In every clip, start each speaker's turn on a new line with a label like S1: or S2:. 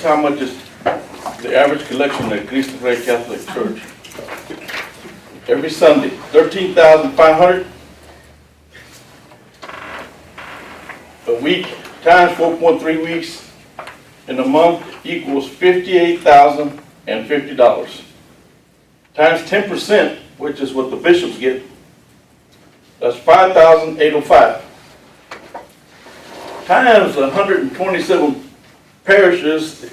S1: is how much is the average collection at Cristo Rey Catholic Church. Every Sunday, 13,500. A week times 4.3 weeks in a month equals $58,050. Times 10%, which is what the bishops get, that's 5,805. Times 127 parishes,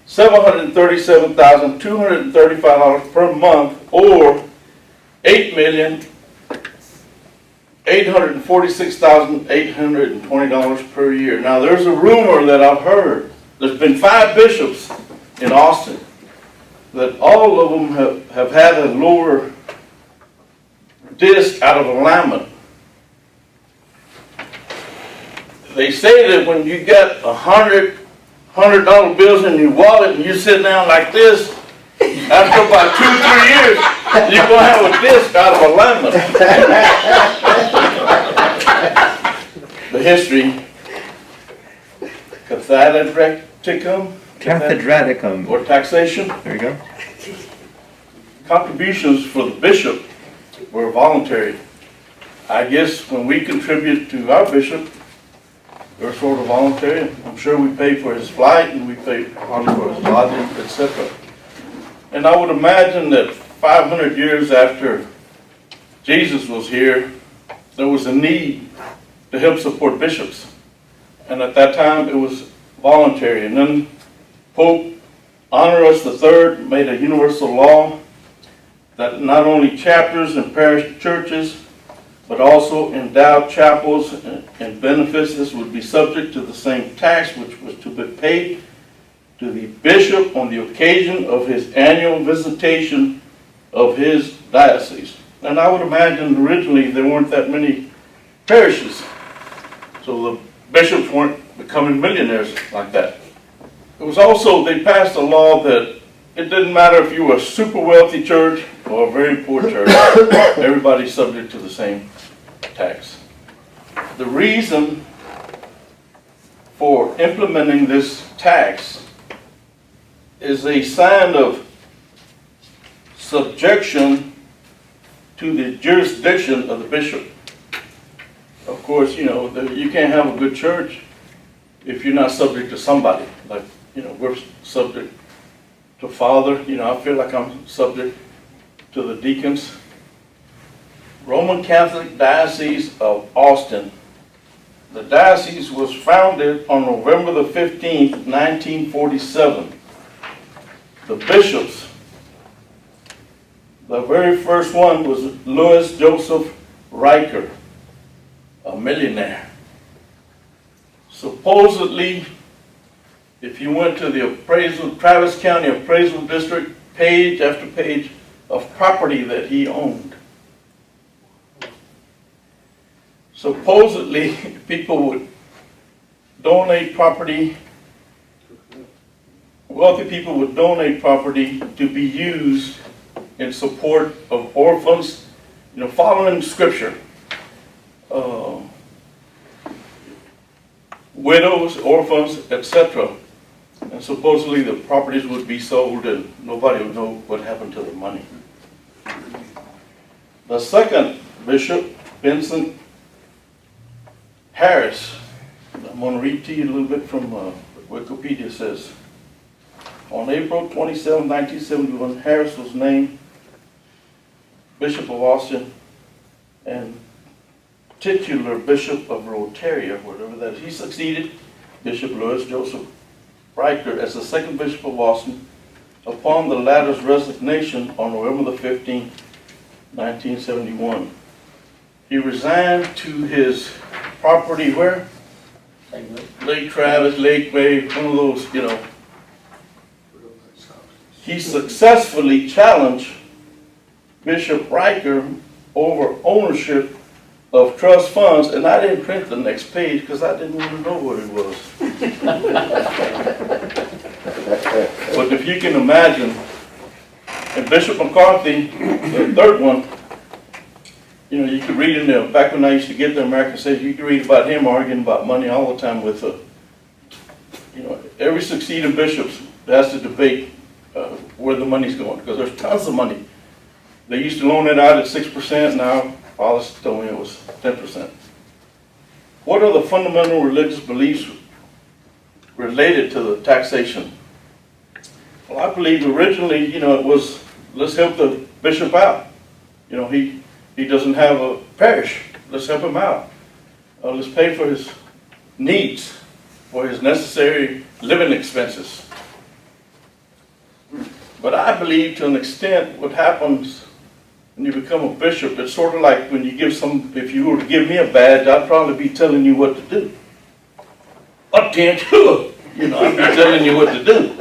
S1: $737,235 per month, or $8,846,820 per year. Now, there's a rumor that I've heard. There's been 5 bishops in Austin that all of them have had a lower disc out of alignment. They say that when you got $100 bills in your wallet and you sit down like this, after about 2 or 3 years, you're going to have a disc out of alignment. The history,
S2: Cathedraticum.
S1: or taxation.
S2: There you go.
S1: Contributions for the bishop were voluntary. I guess when we contribute to our bishop, they're sort of voluntary. I'm sure we pay for his flight and we pay partly for his lodging, etc. And I would imagine that 500 years after Jesus was here, there was a need to help support bishops. And at that time, it was voluntary. And then Pope Honorius III made a universal law that not only chapters and parish churches, but also endowed chapels and benefices would be subject to the same tax, which was to be paid to the bishop on the occasion of his annual visitation of his diocese. And I would imagine originally there weren't that many parishes, so the bishops weren't becoming millionaires like that. It was also, they passed a law that it didn't matter if you were a super wealthy church or a very poor church, everybody's subject to the same tax. The reason for implementing this tax is a sign of subjection to the jurisdiction of the bishop. Of course, you know, you can't have a good church if you're not subject to somebody. Like, you know, we're subject to Father. You know, I feel like I'm subject to the deacons. Roman Catholic Diocese of Austin. The diocese was founded on November the 15th, 1947. The bishops, the very first one was Louis Joseph Riker, a millionaire. Supposedly, if you went to the appraisal, Travis County Appraisal District, page after page of property that he owned. Supposedly, people would donate property, wealthy people would donate property to be used in support of orphans, you know, following scripture. Widows, orphans, etc. And supposedly the properties would be sold and nobody would know what happened to the money. The second bishop, Vincent Harris, I'm going to read to you a little bit from Wikipedia. Says, on April 27, 1971, Harris was named Bishop of Austin and titular Bishop of Rotaria, whatever that is. He succeeded Bishop Louis Joseph Riker as the second Bishop of Austin upon the latter's resignation on November the 15th, 1971. He resigned to his property where? Lake Travis, Lake May, one of those, you know. He successfully challenged Bishop Riker over ownership of trust funds, and I didn't print the next page because I didn't want to know what it was. But if you can imagine, and Bishop McCarthy, the third one, you know, you could read in there, back when I used to get the American States, you could read about him arguing about money all the time with, you know, every succeeding bishops has to debate where the money's going, because there's tons of money. They used to loan it out at 6%, now Father told me it was 10%. What are the fundamental religious beliefs related to the taxation? Well, I believe originally, it was, let's help the bishop out. He doesn't have a parish. Let's help him out. Let's pay for his needs, for his necessary living expenses. But I believe to an extent what happens when you become a bishop, it's sort of like when you give if you were to give me a badge, I'd probably be telling you what to do. Attention! I'd be telling you what to do.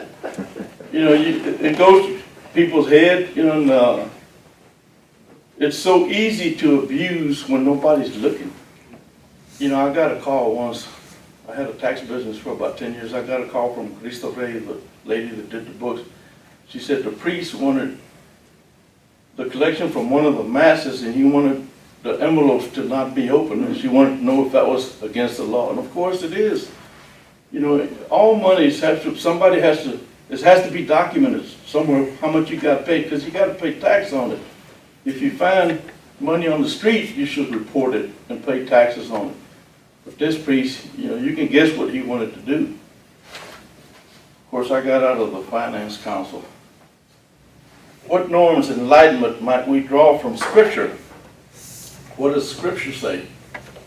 S1: It goes to people's head, and it's so easy to abuse when nobody's looking. I got a call once. I had a tax business for about 10 years. I got a call from Cristo Rey, the lady that did the books. She said the priest wanted the collection from one of the masses, and he wanted the envelopes to not be open, and she wanted to know if that was against the law. And of course it is. All monies it has to be documented somewhere how much you got to pay, because you got to pay tax on it. If you find money on the street, you should report it and pay taxes on it. But this priest, you can guess what he wanted to do. Of course, I got out of the finance council. What norms and enlightenment might we draw from Scripture? What does Scripture say?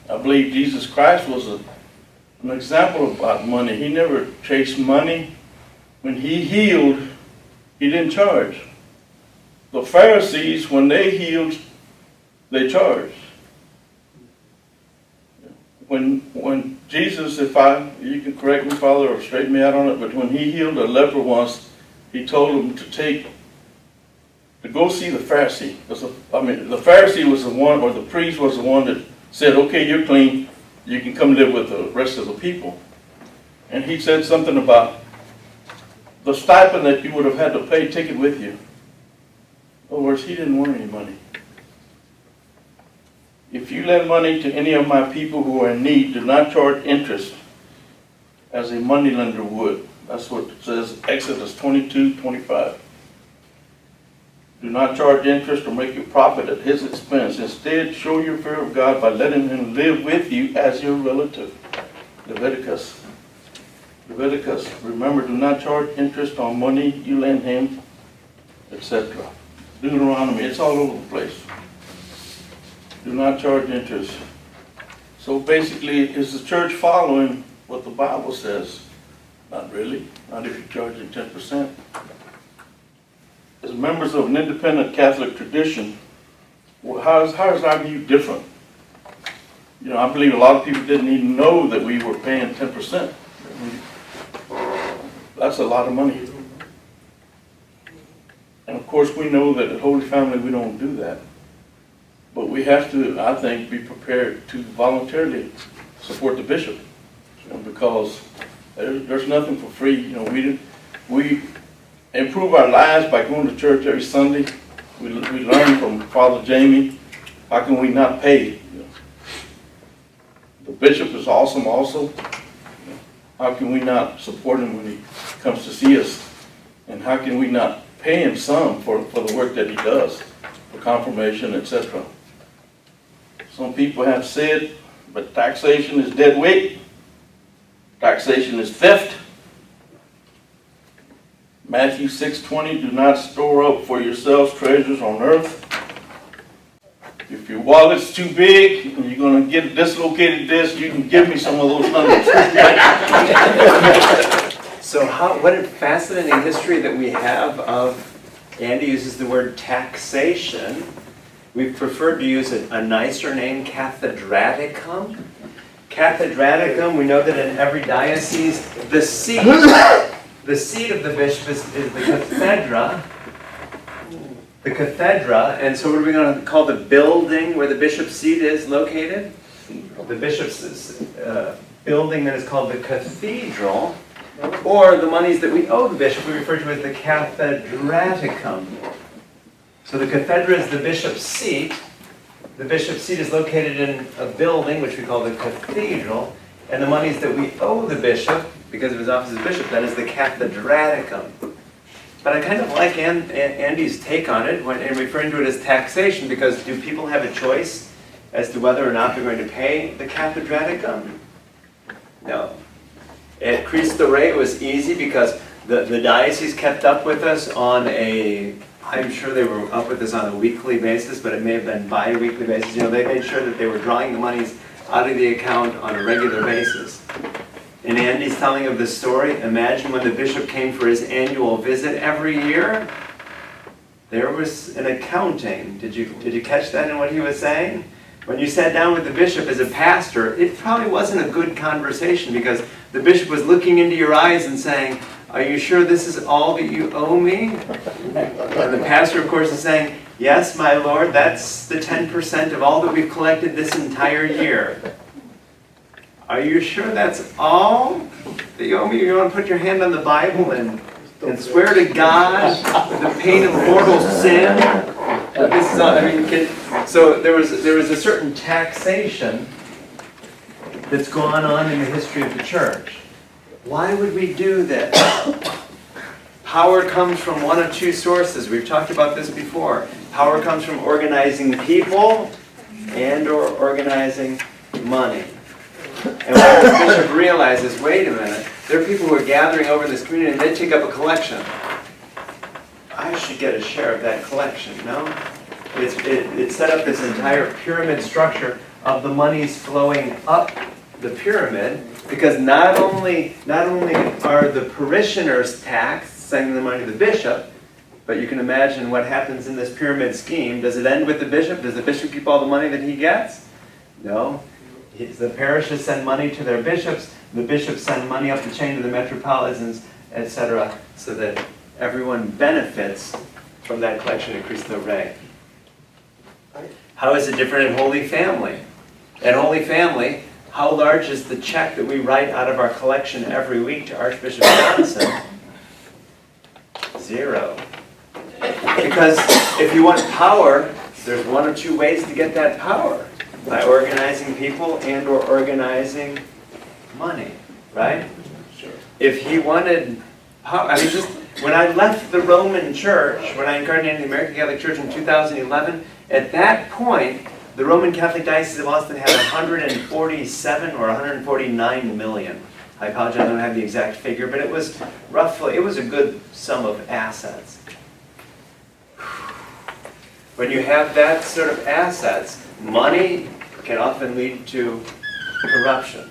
S1: I believe Jesus Christ was an example about money. He never chased money. When he healed, he didn't charge. The Pharisees, when they healed, they charged. When Jesus, you can correct me, Father, or straighten me out on it, but when he healed a leper once, he told him to go see the Pharisee. The Pharisee was the one, or the priest was the one that said, okay, you're clean, you can come live with the rest of the people. And he said something about the stipend that you would have had to pay, take it with you. In other words, he didn't want any money. If you lend money to any of my people who are in need, do not charge interest as a moneylender would. That's what it says, Exodus 22:25. Do not charge interest or make a profit at his expense. Instead, show your fear of God by letting him live with you as your relative. Leviticus. Remember, do not charge interest on money you lend him, etc. Deuteronomy, it's all over the place. Do not charge interest. So basically, is the church following what the Bible says? Not really. Not if you're charging 10%. As members of an independent Catholic tradition, how is our view different? I believe a lot of people didn't even know that we were paying 10%. That's a lot of money. And of course, we know that at Holy Family we don't do that. But we have to, I think, be prepared to voluntarily support the bishop, because there's nothing for free. We improve our lives by going to church every Sunday. We learn from Father Jamie. How can we not pay? The bishop is awesome also. How can we not support him when he comes to see us? And how can we not pay him some for the work that he does, for confirmation, etc.? Some people have said, but taxation is dead weight. Taxation is theft. Matthew 6:20, do not store up for yourselves treasures on earth. If your wallet's too big and you're going to get a dislocated disc, you can give me some of those numbers.
S2: So what a fascinating history that we have of, Andy uses the word taxation. We've preferred to use a nicer name, cathedraticum. Cathedraticum, we know that in every diocese, the seat of the bishop is the cathedra. The cathedra, and so what are we going to call the building where the bishop's seat is located? The bishop's building that is called the cathedral, or the monies that we owe the bishop we refer to as the cathedraticum. So the cathedra is the bishop's seat. The bishop's seat is located in a building which we call the cathedral, and the monies that we owe the bishop because of his office as bishop, that is the cathedraticum. But I kind of like Andy's take on it and referring to it as taxation, because do people have a choice as to whether or not they're going to pay the cathedraticum? No. At Cristo Rey it was easy because the diocese kept up with us on I'm sure they were up with us on a weekly basis, but it may have been bi-weekly basis. You know, they made sure that they were drawing the monies out of the account on a regular basis. And Andy's telling of this story. Imagine when the bishop came for his annual visit every year. There was an accounting. Did you catch that in what he was saying? When you sat down with the bishop as a pastor, it probably wasn't a good conversation because the bishop was looking into your eyes and saying, "Are you sure this is all that you owe me?" And the pastor, of course, is saying, "Yes, my lord, that's the 10% of all that we've collected this entire year." Are you sure that's all that you owe me? You want to put your hand on the Bible and swear to God with the pain of mortal sin? This is all, so there was a certain taxation that's gone on in the history of the church. Why would we do this? Power comes from one of two sources. We've talked about this before. Power comes from organizing people and or organizing money. And when the bishop realizes, wait a minute, there are people who are gathering over in this community and they take up a collection. I should get a share of that collection, no? It set up this entire pyramid structure of the monies flowing up the pyramid, because not only are the parishioners taxed, sending the money to the bishop, but you can imagine what happens in this pyramid scheme. Does it end with the bishop? Does the bishop keep all the money that he gets? No. The parishes send money to their bishops, the bishops send money up the chain to the metropolitans, etc., so that everyone benefits from that collection at Cristo Rey. How is it different in Holy Family? At Holy Family, how large is the check that we write out of our collection every week to Archbishop Johnson? 0. Because if you want power, there's one or two ways to get that power. By organizing people and or organizing money, right? Sure. If he wanted power, just when I left the Roman Church, when I incarnated the American Catholic Church in 2011, at that point, the Roman Catholic Diocese of Austin had 147 or 149 million. I apologize, I don't have the exact figure, but it was a good sum of assets. When you have that sort of assets, money can often lead to corruption.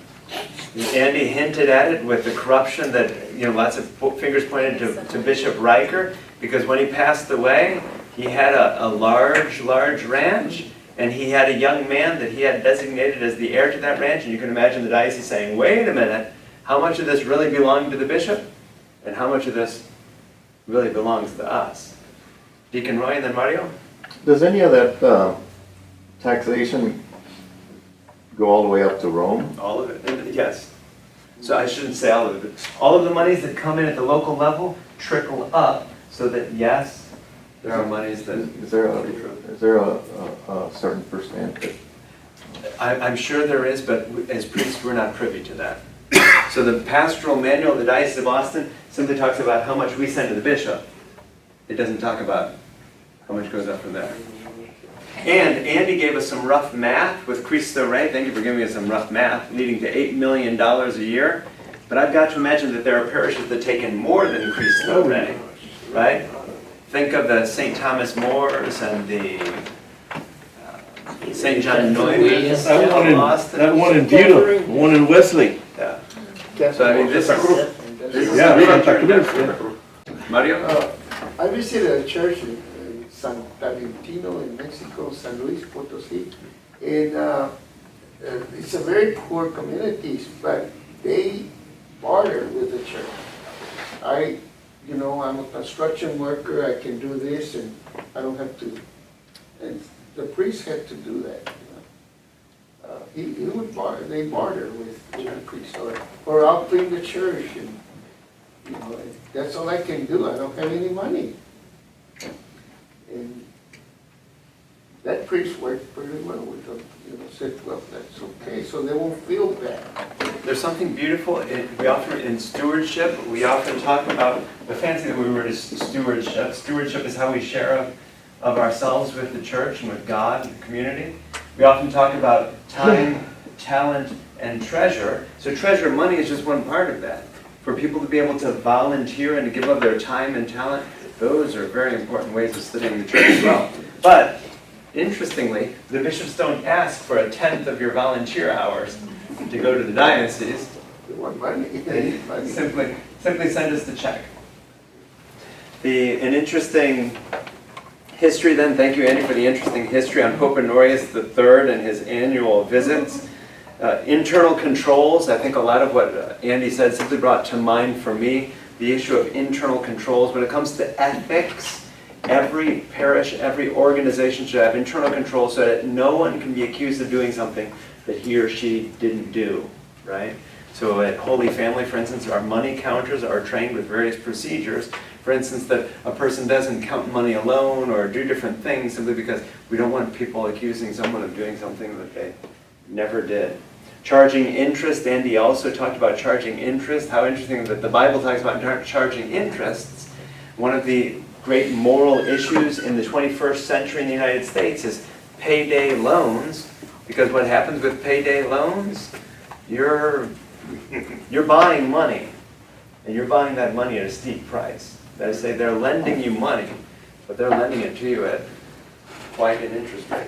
S2: Andy hinted at it with the corruption that, lots of fingers pointed to Bishop Riker, because when he passed away, he had a large ranch, and he had a young man that he had designated as the heir to that ranch, and you can imagine the diocese saying, wait a minute, how much of this really belonged to the bishop, and how much of this really belongs to us? Deacon Roy and then Mario?
S3: Does any of that taxation go all the way up to Rome?
S2: All of it, yes. So I shouldn't say all of it. All of the monies that come in at the local level trickle up, so that yes, there are monies that...
S3: Is there a certain percentage?
S2: I'm sure there is, but as priests we're not privy to that. So the pastoral manual of the Diocese of Austin simply talks about how much we send to the bishop. It doesn't talk about how much goes up from there. And Andy gave us some rough math with Cristo Rey. Thank you for giving us some rough math, leading to $8 million a year. But I've got to imagine that there are parishes that take in more than Cristo Rey, right? Think of the St. Thomas Moors and the St. John Neumanns.
S1: That one in Buda, the one in Wesley.
S2: Yeah. So I mean, this is
S1: Yeah,
S2: Mario?
S4: I visited a church in San Valentino in Mexico, San Luis Potosí, and it's a very poor community, but they barter with the church. I'm a construction worker, I can do this, and I don't have to, and the priest had to do that. He would barter, they barter with the priest, or I'll clean the church, and that's all I can do. I don't have any money. And that priest worked pretty well with them, said, well, that's okay, so they won't feel bad.
S2: There's something beautiful, we often, in stewardship, we often talk about, the fancy that we word is stewardship. Stewardship is how we share of ourselves with the church and with God and the community. We often talk about time, talent, and treasure. So treasure, money is just one part of that. For people to be able to volunteer and to give up their time and talent, those are very important ways of studying the church as well. But, interestingly, the bishops don't ask for a tenth of your volunteer hours to go to the diocese.
S4: They want money, they need money.
S2: Simply send us the check. An interesting history then, thank you Andy for the interesting history on Pope Honorius III and his annual visits. Internal controls, I think a lot of what Andy said simply brought to mind for me the issue of internal controls. When it comes to ethics, every parish, every organization should have internal controls so that no one can be accused of doing something that he or she didn't do, right? So at Holy Family, for instance, our money counters are trained with various procedures. For instance, that a person doesn't count money alone or do different things simply because we don't want people accusing someone of doing something that they never did. Charging interest, Andy also talked about charging interest. How interesting that the Bible talks about charging interests. One of the great moral issues in the 21st century in the United States is payday loans, because what happens with payday loans, you're buying money, and you're buying that money at a steep price. That is to say, they're lending you money, but they're lending it to you at quite an interest rate.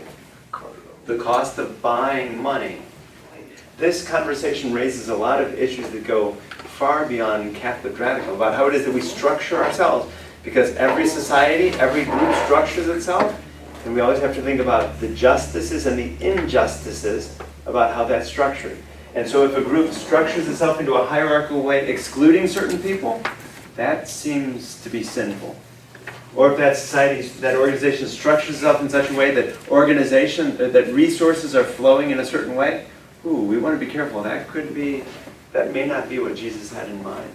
S2: The cost of buying money. This conversation raises a lot of issues that go far beyond cathedral about how it is that we structure ourselves. Because every society, every group structures itself, and we always have to think about the justices and the injustices about how that's structured. And so if a group structures itself into a hierarchical way, excluding certain people, that seems to be sinful. Or if that society, that organization structures itself in such a way that resources are flowing in a certain way, we want to be careful. That may not be what Jesus had in mind.